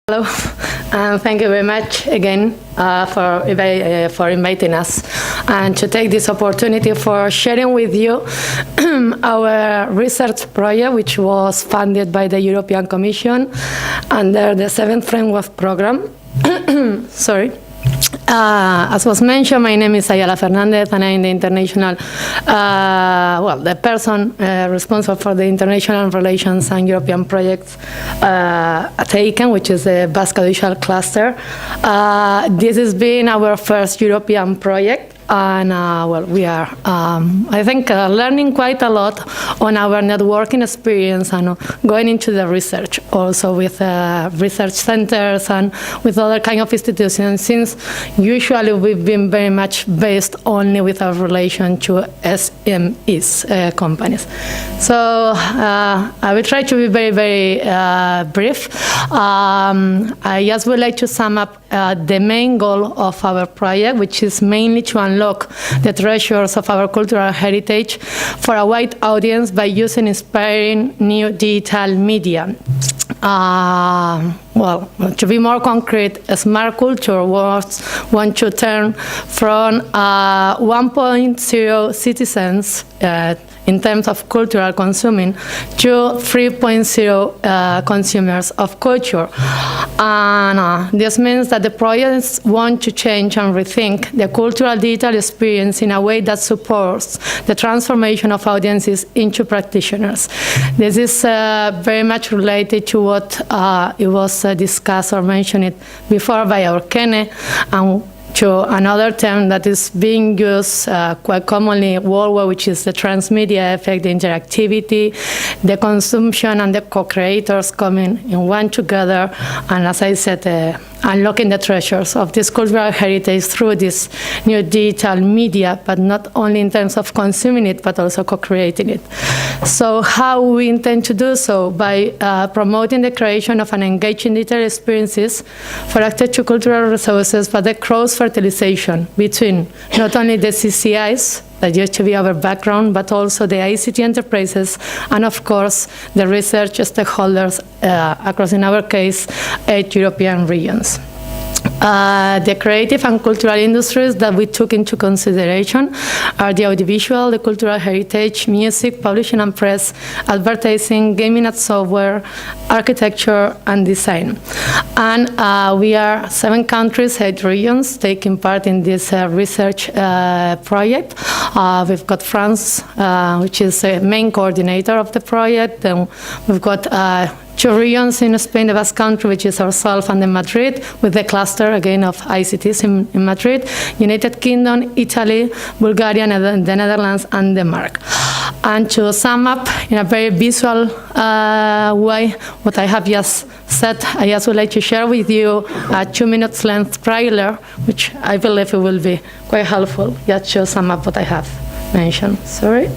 Hello, and thank you very much again for inviting us and to take this opportunity for sharing with you our research project, which was funded by the European Commission under the 7th Framework Program. Sorry. As was mentioned, my name is Aiala Fernandez, and I'm the international, the person responsible for the international relations and European projects at EIKEN, which is the Basque Audiovisual cluster. This has been our first European project. And we are, I think, learning quite a lot on our networking experience and going into the research, also with research centers and with other kind of institutions, since usually we've been very much based only with our relation to SMEs, companies. So I will try to be very, very brief. I just would like to sum up the main goal of our project, which is mainly to unlock the treasures of our cultural heritage for a wide audience by using inspiring new digital media. To be more concrete, Smartculture wants to turn from 1.0 citizens in terms of cultural consuming to 3.0 consumers of culture. And this means that the projects want to change and rethink the cultural digital experience in a way that supports the transformation of audiences into practitioners. This is very much related to what it was discussed or mentioned before by EIKEN, and to another term that is being used quite commonly worldwide, which is the transmedia effect, the interactivity, the consumption, and the co-creators coming in one together, and as I said, unlocking the treasures of this cultural heritage through this new digital media, but not only in terms of consuming it, but also co-creating it. So how we intend to do so? By promoting the creation of an engaging digital experiences for access to cultural resources, but the cross-fertilization between not only the CCIs, that used to be our background, but also the ICT enterprises, and of course, the research stakeholders across, in our case, 8 European regions. The creative and cultural industries that we took into consideration are the audiovisual, the cultural heritage, music, publishing and press, advertising, gaming and software, architecture and design. And we are 7 countries, 8 regions taking part in this research project. We've got France, which is the main coordinator of the project. Then we've got 2 regions in Spain, the Basque Country, which is ourselves, and then Madrid, with the cluster, again, of ICTs in Madrid, United Kingdom, Italy, Bulgaria, the Netherlands, and Denmark. And to sum up in a very visual way what I have just said, I just would like to share with you a 2-minute length trailer, which I believe it will be quite helpful, just to sum up what I have mentioned. Sorry.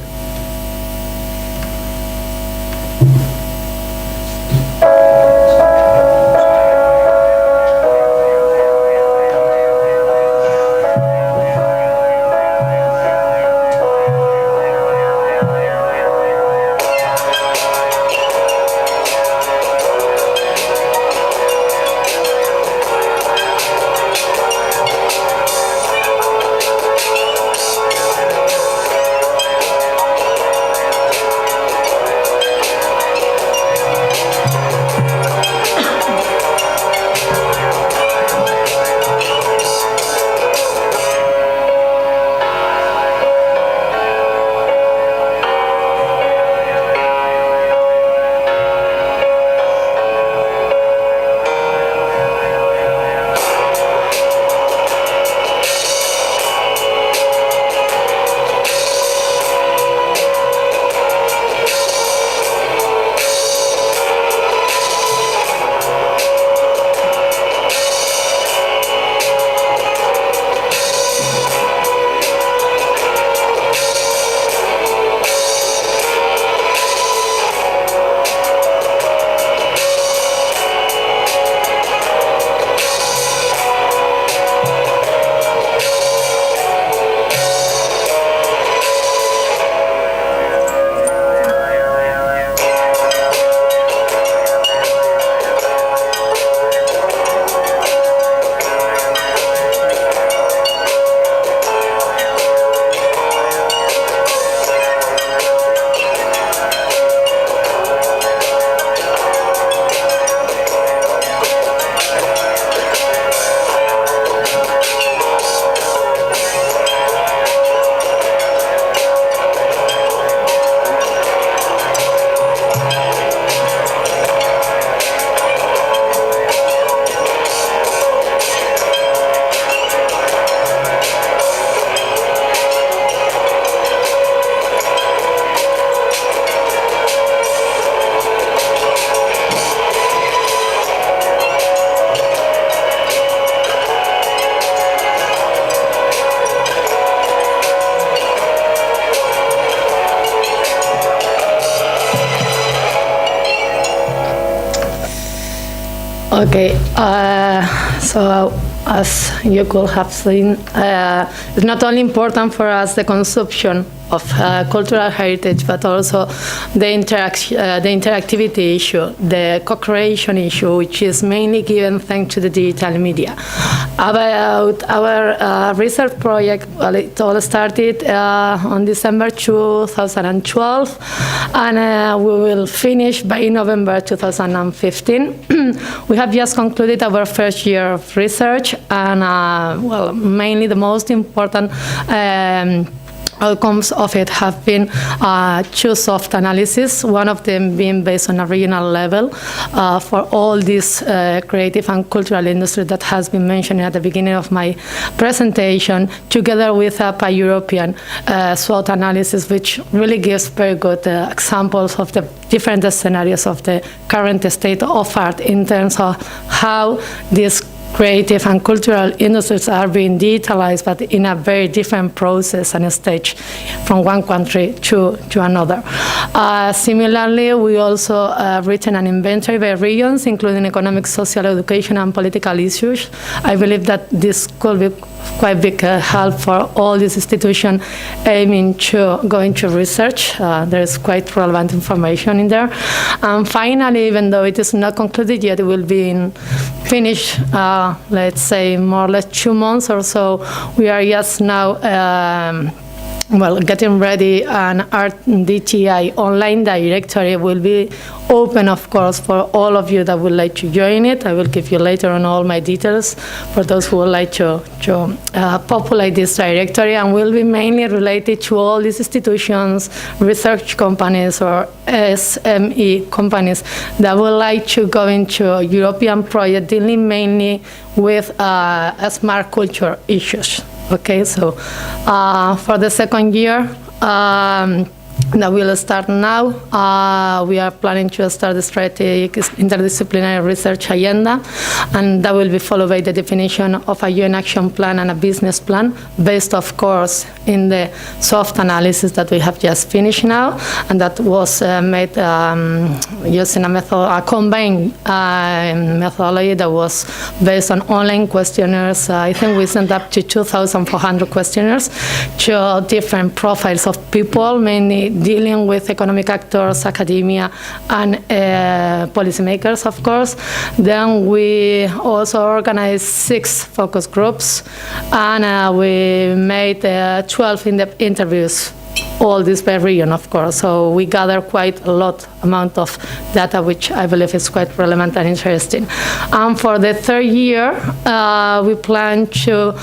Okay, so as you could have seen, it's not only important for us the consumption of cultural heritage, but also the interactivity issue, the co-creation issue, which is mainly given thanks to the digital media. About our research project, well, it all started on December 2012, and we will finish by November 2015. We have just concluded our first year of research, and well, mainly the most important outcomes of it have been two soft analysis, one of them being based on a regional level for all this creative and cultural industry that has been mentioned at the beginning of my presentation, together with a pan-European SWOT analysis, which really gives very good examples of the different scenarios of the current state of art in terms of how this creative and cultural industries are being digitalized, but in a very different process and stage from one country to another. Similarly, we also written an inventory by regions, including economic, social, education, and political issues. I believe that this could be quite big help for all these institutions aiming to go into research. There is quite relevant information in there. And finally, even though it is not concluded yet, it will be finished, let's say, more or less 2 months or so. We are just now well, getting ready, and our DTI online directory will be open, of course, for all of you that would like to join it. I will give you later on all my details for those who would like to populate this directory, and will be mainly related to all these institutions, research companies, or SME companies that would like to go into a European project dealing mainly with smart culture issues. Okay, so for the second year, that will start now. We are planning to start the strategic interdisciplinary research agenda, and that will be followed by the definition of a UN action plan and a business plan, based, of course, in the soft analysis that we have just finished now, and that was made using a combined methodology that was based on online questionnaires. I think we sent up to 2,400 questionnaires to different profiles of people, mainly dealing with economic actors, academia, and policymakers, of course. Then we also organized 6 focus groups, and we made 12 in-depth interviews, all this by region, of course. So we gather quite a lot amount of data, which I believe is quite relevant and interesting. And for the third year, we plan to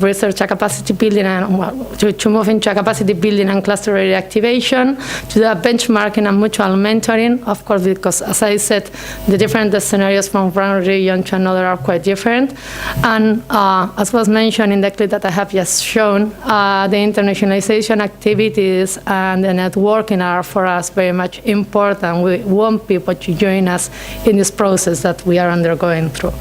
research a capacity building and to move into a capacity building and cluster area activation, to do a benchmarking and mutual mentoring, of course, because, as I said, the different scenarios from one region to another are quite different. And as was mentioned in the clip that I have just shown, the internationalization activities and the networking are for us very much important. We want people to join us in this process that we are undergoing through.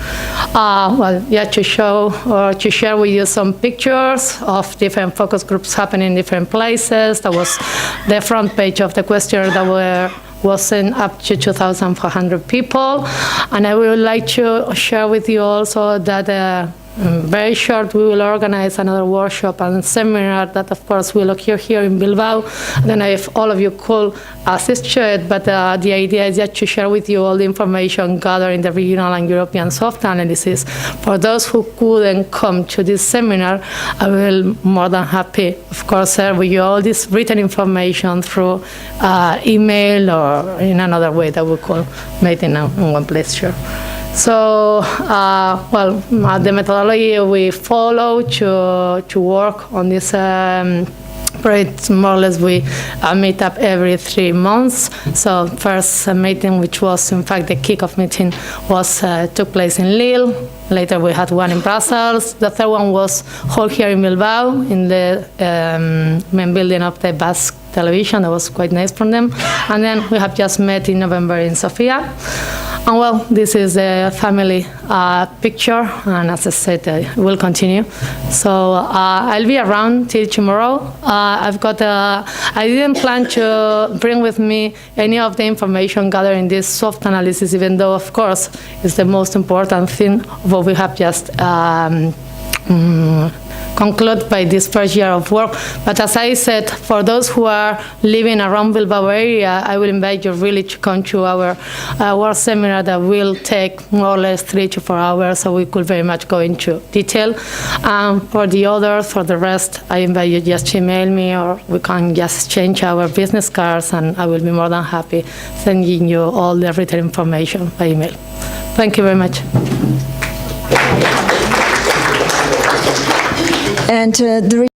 Well, yeah, to show or to share with you some pictures of different focus groups happening in different places. That was the front page of the questionnaire that was sent up to 2,400 people. And I would like to share with you also that very short, we will organize another workshop and seminar that, of course, will occur here in Bilbao. I don't know if all of you could assist to it, but the idea is just to share with you all the information gathered in the regional and European soft analysis. For those who couldn't come to this seminar, I will more than happy, of course, share with you all this written information through email or in another way that we could make it in one place, sure. So, well, the methodology we follow to work on this project, more or less, we meet up every 3 months. So, first meeting, which was in fact the kickoff meeting, took place in Lille. Later, we had one in Brussels. The third one was held here in Bilbao, in the main building of the Basque television. That was quite nice from them. And then we have just met in November in Sofia. And well, this is a family picture, and as I said, I will continue. So I'll be around till tomorrow. I didn't plan to bring with me any of the information gathered in this soft analysis, even though, of course, it's the most important thing of what we have just conclude by this first year of work. But as I said, for those who are living around Bilbao area, I will invite you really to come to our work seminar that will take more or less 3 to 4 hours, so we could very much go into detail. For the others, for the rest, I invite you just to email me, or we can just change our business cards, and I will be more than happy sending you all the written information by email. Thank you very much. And